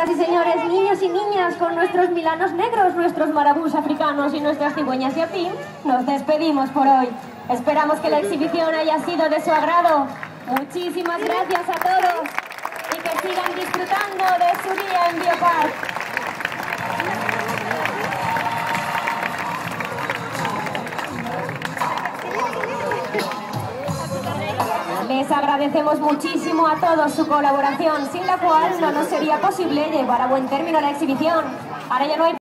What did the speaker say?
Señoras y señores, niños y niñas, con nuestros milanos negros, nuestros marabús africanos y nuestras cigüeñas yapín, nos despedimos por hoy. Esperamos que la exhibición haya sido de su agrado. Muchísimas gracias a todos y que sigan disfrutando de su día en Biopark. Les agradecemos muchísimo a todos su colaboración, sin la cual no nos sería posible llevar a buen término la exhibición. Ahora ya no hay